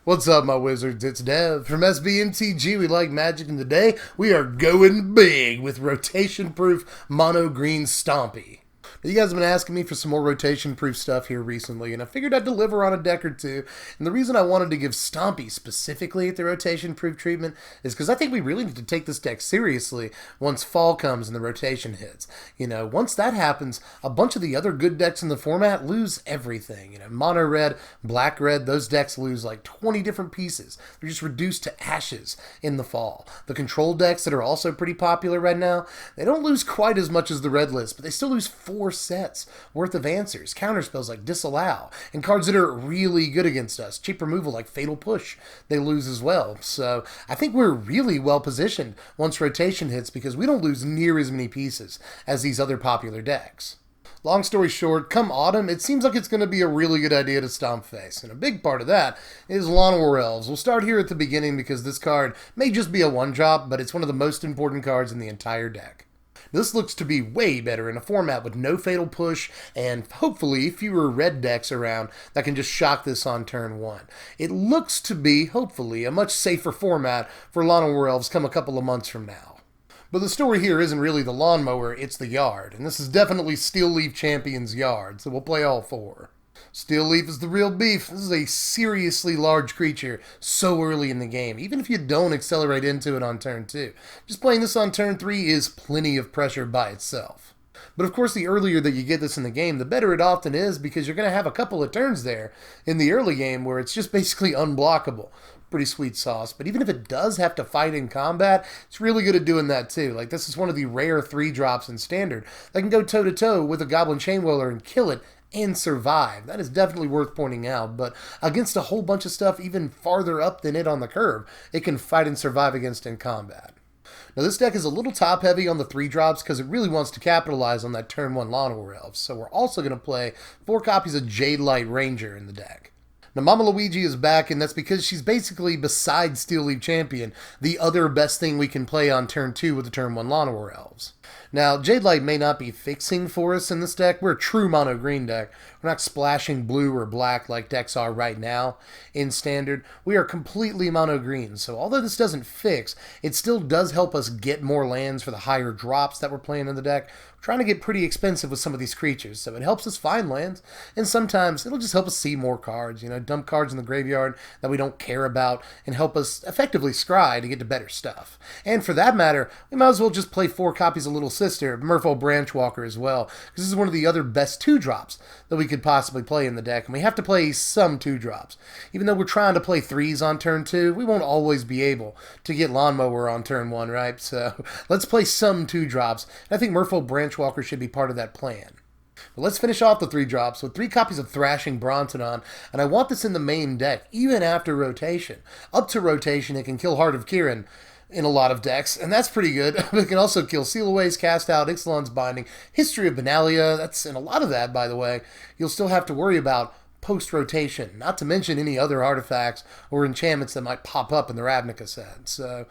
What's up, my wizards? It's Dev from Mtg. We like magic, and today we are going big with rotation-proof mono green Stompy. Now, you guys have been asking me for some more rotation-proof stuff here recently, and I figured I'd deliver on a deck or two. And the reason I wanted to give Stompy specifically the rotation-proof treatment is because I think we really need to take this deck seriously once fall comes and the rotation hits. Once that happens, a bunch of the other good decks in the format lose everything. Mono red, black red, those decks lose like 20 different pieces. They're just reduced to ashes in the fall. The control decks that are also pretty popular right now, they don't lose quite as much as the red list, but they still lose 4 sets worth of answers, counterspells like Disallow, and cards that are really good against us, cheap removal like Fatal Push, they lose as well. So I think we're really well positioned once rotation hits because we don't lose near as many pieces as these other popular decks. Long story short, come autumn, it seems like it's going to be a really good idea to Stomp Face, and a big part of that is Llanowar Elves. We'll start here at the beginning because this card may just be a one-drop, but it's one of the most important cards in the entire deck. This looks to be way better in a format with no Fatal Push and hopefully fewer red decks around that can just shock this on turn 1. It looks to be, hopefully, a much safer format for Llanowar Elves come a couple of months from now. But the story here isn't really the lawnmower, it's the yard, and this is definitely Steel Leaf Champion's yard, so we'll play all 4. Steel Leaf is the real beef. This is a seriously large creature so early in the game, even if you don't accelerate into it on turn 2. Just playing this on turn 3 is plenty of pressure by itself. But of course, the earlier that you get this in the game, the better it often is because you're going to have a couple of turns there in the early game where it's just basically unblockable. Pretty sweet sauce, but even if it does have to fight in combat, it's really good at doing that too. Like, this is one of the rare 3-drops in Standard that can go toe-to-toe with a Goblin Chainwhirler and kill it and survive. That is definitely worth pointing out, but against a whole bunch of stuff even farther up than it on the curve, it can fight and survive against in combat. Now, this deck is a little top-heavy on the 3-drops because it really wants to capitalize on that turn 1 Llanowar Elves, so we're also going to play 4 copies of Jadelight Ranger in the deck. Now, Mama Luigi is back, and that's because she's basically, besides Steel Leaf Champion, the other best thing we can play on turn 2 with the turn 1 Llanowar Elves. Now, Jadelight may not be fixing for us in this deck. We're a true mono green deck. We're not splashing blue or black like decks are right now in Standard. We are completely mono green, so although this doesn't fix, it still does help us get more lands for the higher drops that we're playing in the deck. We're trying to get pretty expensive with some of these creatures, so it helps us find lands, and sometimes it'll just help us see more cards, dump cards in the graveyard that we don't care about, and help us effectively scry to get to better stuff. And for that matter, we might as well just play 4 copies of Little Sister, Merfolk Branchwalker as well, because this is one of the other best 2-drops that we could possibly play in the deck, and we have to play some 2-drops. Even though we're trying to play 3s on turn 2, we won't always be able to get Lawnmower on turn 1, right? So let's play some 2-drops. I think Merfolk Branchwalker should be part of that plan. But let's finish off the 3-drops with 3 copies of Thrashing Brontodon, and I want this in the main deck, even after rotation. Up to rotation, it can kill Heart of Kirin in a lot of decks, and that's pretty good. It can also kill Sealaways, Cast Out, Ixalan's Binding, History of Benalia. That's in a lot of that, by the way. You'll still have to worry about post-rotation, not to mention any other artifacts or enchantments that might pop up in the Ravnica set. So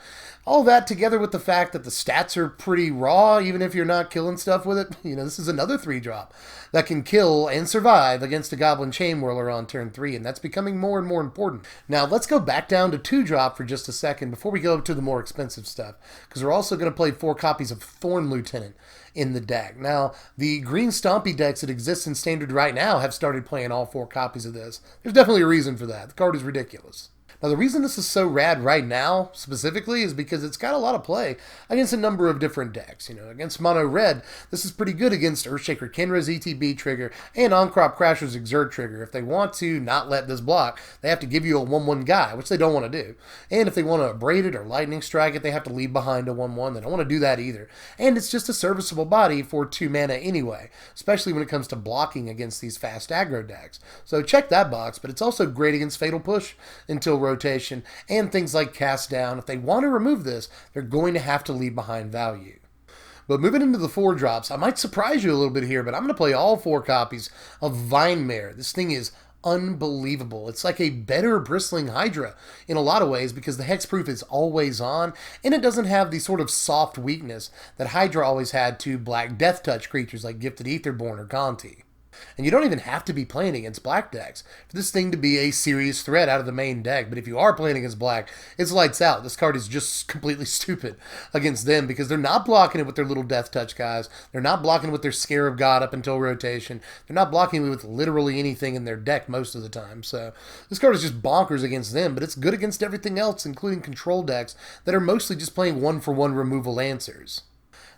all that together with the fact that the stats are pretty raw, even if you're not killing stuff with it, this is another 3-drop that can kill and survive against a Goblin Chainwhirler on turn 3, and that's becoming more and more important. Now let's go back down to 2-drop for just a second before we go to the more expensive stuff, because we're also going to play 4 copies of Thorn Lieutenant in the deck. Now, the green Stompy decks that exist in Standard right now have started playing all 4 copies of this. There's definitely a reason for that. The card is ridiculous. Now, the reason this is so rad right now, specifically, is because it's got a lot of play against a number of different decks. Against Mono Red, this is pretty good against Earthshaker Kenra's ETB trigger and On-Crop Crasher's Exert trigger. If they want to not let this block, they have to give you a 1-1 guy, which they don't want to do. And if they want to Abrade it or Lightning Strike it, they have to leave behind a 1-1. They don't want to do that either. And it's just a serviceable body for 2 mana anyway, especially when it comes to blocking against these fast aggro decks. So check that box, but it's also great against Fatal Push until rotation, and things like Cast Down. If they want to remove this, they're going to have to leave behind value. But moving into the 4-drops, I might surprise you a little bit here, but I'm going to play all 4 copies of Vinemare. This thing is unbelievable. It's like a better Bristling Hydra in a lot of ways because the hexproof is always on, and it doesn't have the sort of soft weakness that Hydra always had to Black Death Touch creatures like Gifted Aetherborn or Gonti. And you don't even have to be playing against black decks for this thing to be a serious threat out of the main deck. But if you are playing against black, it's lights out. This card is just completely stupid against them because they're not blocking it with their little Death Touch guys. They're not blocking it with their Scarab God up until rotation. They're not blocking it with literally anything in their deck most of the time. So this card is just bonkers against them, but it's good against everything else, including control decks that are mostly just playing one-for-one removal answers.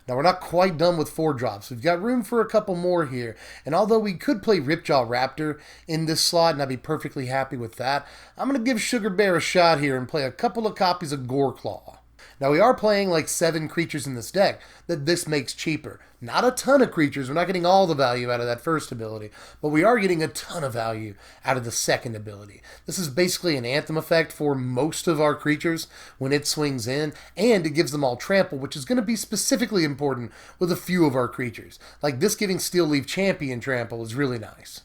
Now, we're not quite done with 4-drops. We've got room for a couple more here. And although we could play Ripjaw Raptor in this slot, and I'd be perfectly happy with that, I'm going to give Sugar Bear a shot here and play a couple of copies of Goreclaw. Now, we are playing like 7 creatures in this deck that this makes cheaper. Not a ton of creatures. We're not getting all the value out of that first ability, but we are getting a ton of value out of the second ability. This is basically an Anthem effect for most of our creatures when it swings in, and it gives them all trample, which is going to be specifically important with a few of our creatures. Like this giving Steel Leaf Champion trample is really nice.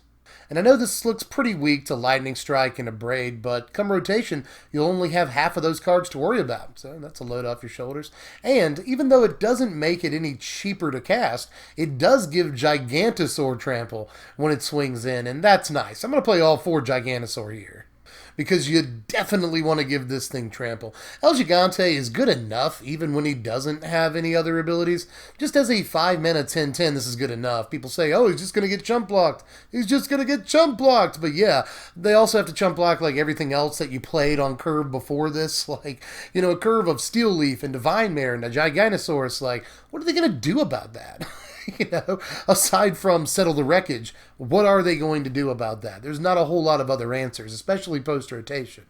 And I know this looks pretty weak to Lightning Strike and Abrade, but come rotation, you'll only have half of those cards to worry about. So that's a load off your shoulders. And even though it doesn't make it any cheaper to cast, it does give Gigantosaur trample when it swings in, and that's nice. I'm going to play all 4 Gigantosaur here, because you definitely want to give this thing trample. El Gigante is good enough, even when he doesn't have any other abilities. Just as a 5-mana 10/10, this is good enough. People say, oh, he's just going to get chump blocked. He's just going to get chump blocked. But yeah, they also have to chump block like everything else that you played on curve before this. Like, you know, a curve of Steel Leaf and Divine Mare and a Giganosaurus. Like, what are they going to do about that? You know, aside from settle the wreckage, what are they going to do about that? There's not a whole lot of other answers, especially post-rotation.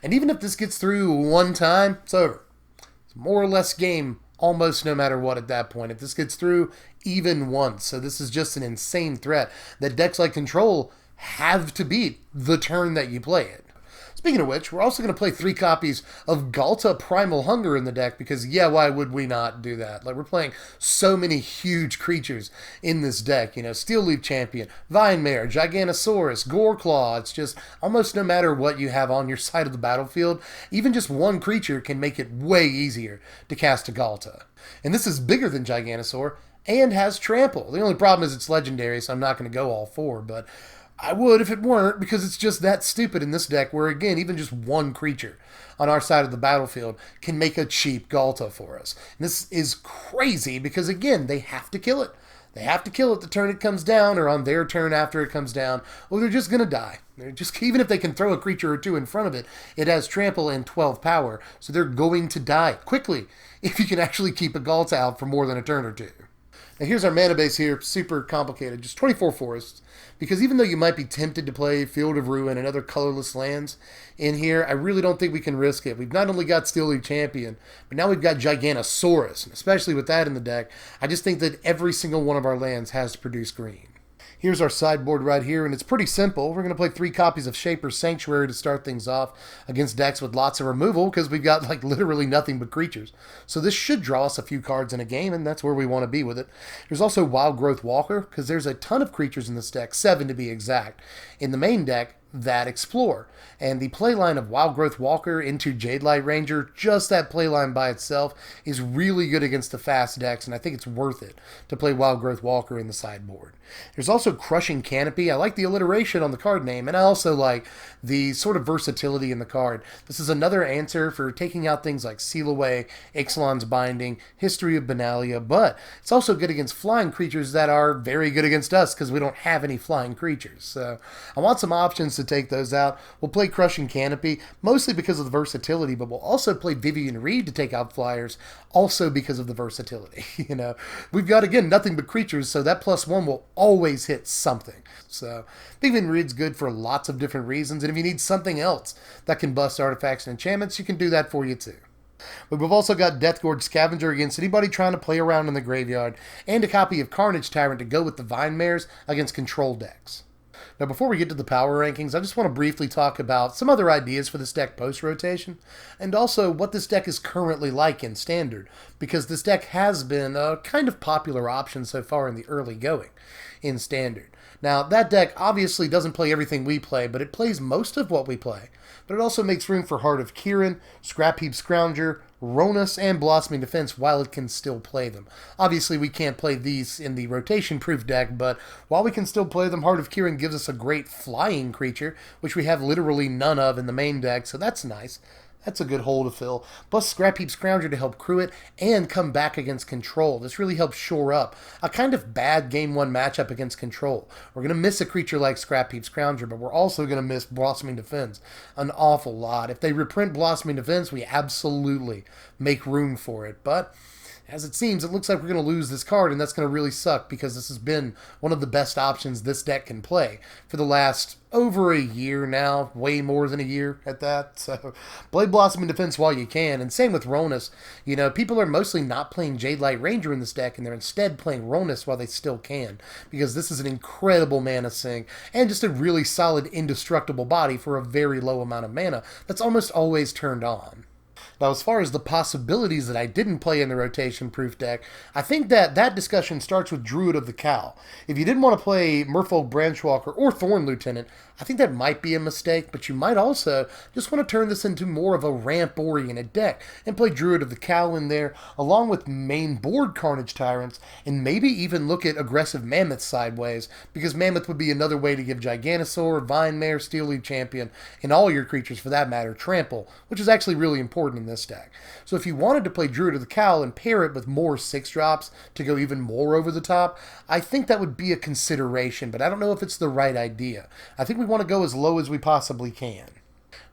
And even if this gets through one time, it's over. It's more or less game almost no matter what at that point. If this gets through even once, so this is just an insane threat that decks like Control have to beat the turn that you play it. Speaking of which, we're also going to play 3 copies of Galta Primal Hunger in the deck because, yeah, why would we not do that? Like, we're playing so many huge creatures in this deck. You know, Steel Leaf Champion, Vine Mare, Giganosaurus, Goreclaw. It's just almost no matter what you have on your side of the battlefield, even just one creature can make it way easier to cast a Galta. And this is bigger than Giganosaur and has trample. The only problem is it's legendary, so I'm not going to go all 4, but I would if it weren't, because it's just that stupid in this deck where, again, even just one creature on our side of the battlefield can make a cheap Galta for us. And this is crazy because, again, they have to kill it. They have to kill it the turn it comes down or on their turn after it comes down, or they're just going to die. They're just, even if they can throw a creature or 2 in front of it, it has trample and 12 power, so they're going to die quickly if you can actually keep a Galta out for more than a turn or 2. Now here's our mana base here, super complicated, just 24 forests, because even though you might be tempted to play Field of Ruin and other colorless lands in here, I really don't think we can risk it. We've not only got Steel Leaf Champion, but now we've got Giganosaurus, and especially with that in the deck, I just think that every single one of our lands has to produce green. Here's our sideboard right here, and it's pretty simple. We're going to play 3 copies of Shaper's Sanctuary to start things off against decks with lots of removal, because we've got like literally nothing but creatures. So this should draw us a few cards in a game, and that's where we want to be with it. There's also Wild Growth Walker, because there's a ton of creatures in this deck, 7 to be exact, in the main deck that explore. And the playline of Wild Growth Walker into Jadelight Ranger, just that playline by itself, is really good against the fast decks, and I think it's worth it to play Wild Growth Walker in the sideboard. There's also Crushing Canopy. I like the alliteration on the card name, and I also like the sort of versatility in the card. This is another answer for taking out things like Seal Away, Ixalan's Binding, History of Benalia, but it's also good against flying creatures that are very good against us because we don't have any flying creatures. So I want some options to take those out. We'll play Crushing Canopy, mostly because of the versatility, but we'll also play Vivian Reed to take out flyers, also because of the versatility. You know, we've got, again, nothing but creatures, so that +1 will always hit something. So Vivian Reed's good for lots of different reasons, and if you need something else that can bust artifacts and enchantments, you can do that for you too. But we've also got Deathgorge Scavenger against anybody trying to play around in the graveyard, and a copy of Carnage Tyrant to go with the Vine Mares against control decks. Now, before we get to the power rankings, I just want to briefly talk about some other ideas for this deck post-rotation, and also what this deck is currently like in Standard, because this deck has been a kind of popular option so far in the early going in Standard. Now, that deck obviously doesn't play everything we play, but it plays most of what we play. But it also makes room for Heart of Kiran, Scrap Heap Scrounger, Ronus, and Blossoming Defense while it can still play them. Obviously, we can't play these in the rotation-proof deck, but while we can still play them, Heart of Kieran gives us a great flying creature, which we have literally none of in the main deck, so that's nice. That's a good hole to fill. Plus Scrapheap Scrounger to help crew it and come back against Control. This really helps shore up a kind of bad Game 1 matchup against Control. We're going to miss a creature like Scrapheap Scrounger, but we're also going to miss Blossoming Defense an awful lot. If they reprint Blossoming Defense, we absolutely make room for it. But as it seems, it looks like we're going to lose this card, and that's going to really suck because this has been one of the best options this deck can play for the last over a year now, way more than a year at that. So play Blossoming Defense while you can, and same with Ronus. You know, people are mostly not playing Jade Light Ranger in this deck, and they're instead playing Ronus while they still can, because this is an incredible mana sink and just a really solid indestructible body for a very low amount of mana that's almost always turned on. Now, as far as the possibilities that I didn't play in the rotation-proof deck, I think that discussion starts with Druid of the Cowl. If you didn't want to play Merfolk Branchwalker or Thorn Lieutenant, I think that might be a mistake, but you might also just want to turn this into more of a ramp-oriented deck and play Druid of the Cowl in there, along with main board Carnage Tyrants, and maybe even look at aggressive Mammoth sideways, because Mammoth would be another way to give Gigantosaur, Vine Mare, Steel Leaf Champion, and all your creatures for that matter, trample, which is actually really important in this deck. So if you wanted to play Druid of the Cowl and pair it with more 6-drops to go even more over the top, I think that would be a consideration, but I don't know if it's the right idea. I think we want to go as low as we possibly can.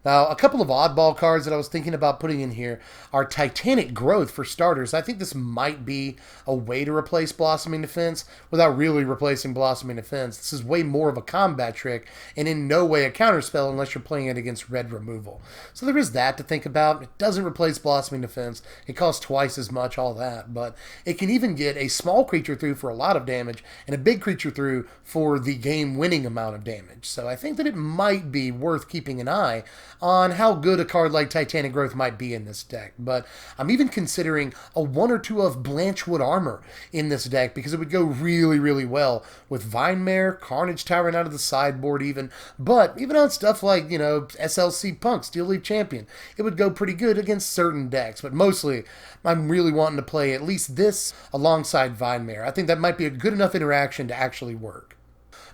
Now, a couple of oddball cards that I was thinking about putting in here are Titanic Growth for starters. I think this might be a way to replace Blossoming Defense without really replacing Blossoming Defense. This is way more of a combat trick and in no way a counterspell unless you're playing it against red removal. So there is that to think about. It doesn't replace Blossoming Defense. It costs twice as much, all that. But it can even get a small creature through for a lot of damage and a big creature through for the game-winning amount of damage. So I think that it might be worth keeping an eye on how good a card like Titanic Growth might be in this deck. But I'm even considering a 1 or 2 of Blanchwood Armor in this deck because it would go really, really well with Vine Mare, Carnage Tyrant out of the sideboard even. But even on stuff like, you know, SLC Punk, Steel Leaf Champion, it would go pretty good against certain decks. But mostly, I'm really wanting to play at least this alongside Vine Mare. I think that might be a good enough interaction to actually work.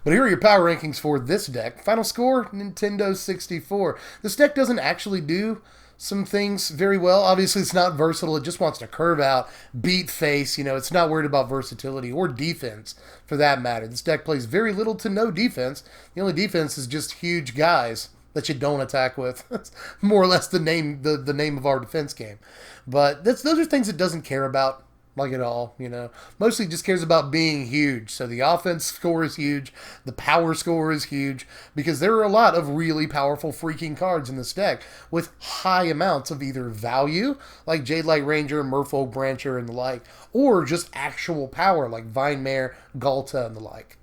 But here are your power rankings for this deck. Final score, Nintendo 64. This deck doesn't actually do some things very well. Obviously, it's not versatile. It just wants to curve out, beat face. You know, it's not worried about versatility or defense, for that matter. This deck plays very little to no defense. The only defense is just huge guys that you don't attack with. That's more or less the name of our defense game. But those are things it doesn't care about. Like at all, you know. Mostly just cares about being huge. So the offense score is huge. The power score is huge. Because there are a lot of really powerful freaking cards in this deck with high amounts of either value, like Jade Light Ranger, Merfolk Brancher, and the like, or just actual power, like Vine Mare, Galta, and the like.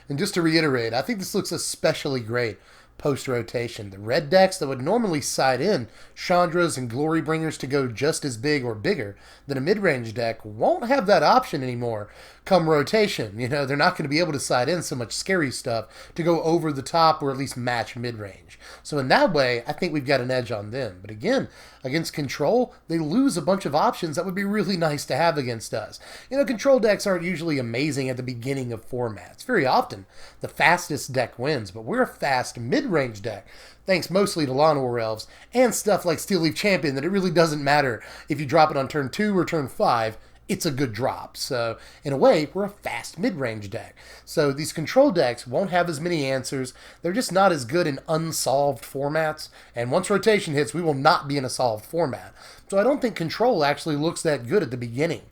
And just to reiterate, I think this looks especially great post-rotation. The red decks that would normally side in Chandras and Glory Bringers to go just as big or bigger than a mid-range deck won't have that option anymore come rotation. You know, they're not going to be able to side in so much scary stuff to go over the top or at least match mid-range. So in that way, I think we've got an edge on them. But again, against Control, they lose a bunch of options that would be really nice to have against us. You know, Control decks aren't usually amazing at the beginning of formats. Very often, the fastest deck wins, but we're a fast mid-range deck, thanks mostly to Lawnmower Elves and stuff like Steel Leaf Champion, that it really doesn't matter if you drop it on turn 2 or turn 5, it's a good drop. So in a way, we're a fast mid-range deck. So these Control decks won't have as many answers. They're just not as good in unsolved formats. And once rotation hits, we will not be in a solved format. So I don't think Control actually looks that good at the beginning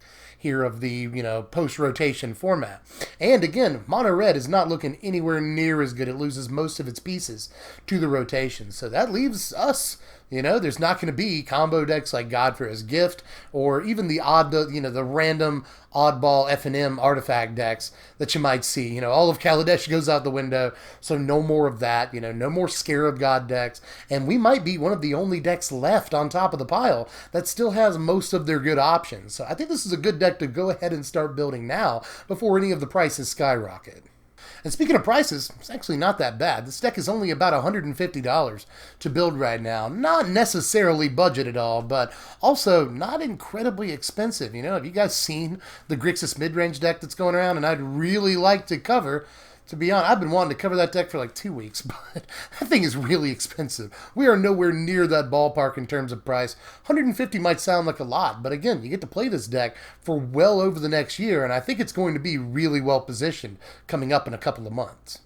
here of the, you know, post-rotation format. And again, Mono Red is not looking anywhere near as good. It loses most of its pieces to the rotation. So that leaves us, you know, there's not going to be combo decks like Godfrey's Gift or even the odd, you know, the random oddball F&M artifact decks that you might see. You know, all of Kaladesh goes out the window, so no more of that. You know, no more Scarab God decks. And we might be one of the only decks left on top of the pile that still has most of their good options. So I think this is a good deck to go ahead and start building now before any of the prices skyrocket. And speaking of prices, it's actually not that bad. This deck is only about $150 to build right now. Not necessarily budget at all, but also not incredibly expensive. You know, have you guys seen the Grixis mid-range deck that's going around? And I'd really like to cover. To be honest, I've been wanting to cover that deck for like 2 weeks, but that thing is really expensive. We are nowhere near that ballpark in terms of price. 150 might sound like a lot, but again, you get to play this deck for well over the next year, and I think it's going to be really well positioned coming up in a couple of months.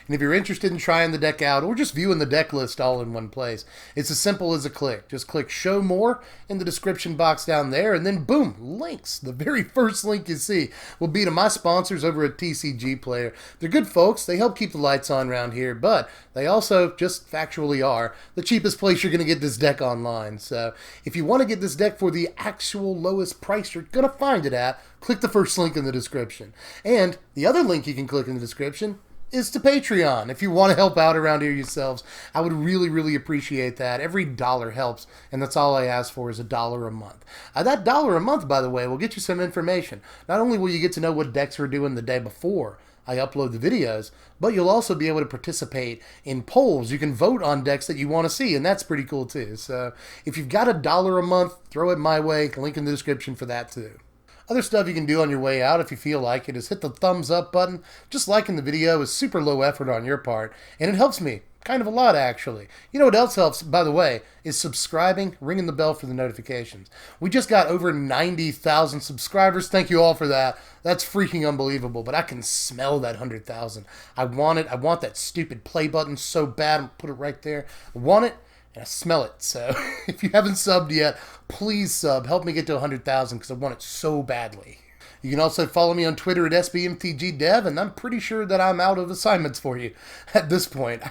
And if you're interested in trying the deck out or just viewing the deck list all in one place, it's as simple as a click. Just click Show More in the description box down there, and then boom, links. The very first link you see will be to my sponsors over at TCG Player. They're good folks. They help keep the lights on around here, but they also just factually are the cheapest place you're going to get this deck online. So if you want to get this deck for the actual lowest price you're going to find it at, click the first link in the description. And the other link you can click in the description is to Patreon. If you want to help out around here yourselves, I would really, really appreciate that. Every dollar helps, and that's all I ask for is $1 a month. That $1 a month, by the way, will get you some information. Not only will you get to know what decks we're doing the day before I upload the videos, but you'll also be able to participate in polls. You can vote on decks that you want to see, and that's pretty cool too. So if you've got $1 a month, throw it my way. Link in the description for that too. Other stuff you can do on your way out if you feel like it is hit the thumbs up button. Just liking the video is super low effort on your part, and it helps me kind of a lot actually. You know what else helps, by the way, is subscribing, ringing the bell for the notifications. We just got over 90,000 subscribers. Thank you all for that. That's freaking unbelievable, but I can smell that 100,000. I want it. I want that stupid play button so bad. I'll put it right there. I want it. And I smell it. So if you haven't subbed yet, please sub. Help me get to 100,000 because I want it so badly. You can also follow me on Twitter at SBMTGDev, and I'm pretty sure that I'm out of assignments for you at this point.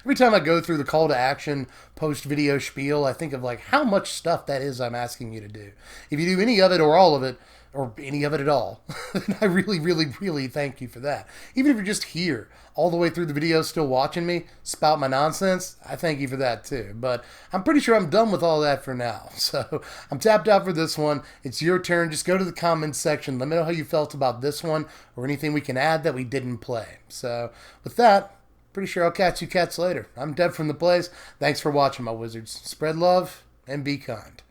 Every time I go through the call to action post-video spiel, I think of like how much stuff that is I'm asking you to do. If you do any of it or all of it, or any of it at all, I really, really, really thank you for that. Even if you're just here all the way through the video still watching me spout my nonsense, I thank you for that too. But I'm pretty sure I'm done with all that for now. So I'm tapped out for this one. It's your turn. Just go to the comments section. Let me know how you felt about this one or anything we can add that we didn't play. So with that, pretty sure I'll catch you cats later. I'm Dev from The Place. Thanks for watching, my wizards. Spread love and be kind.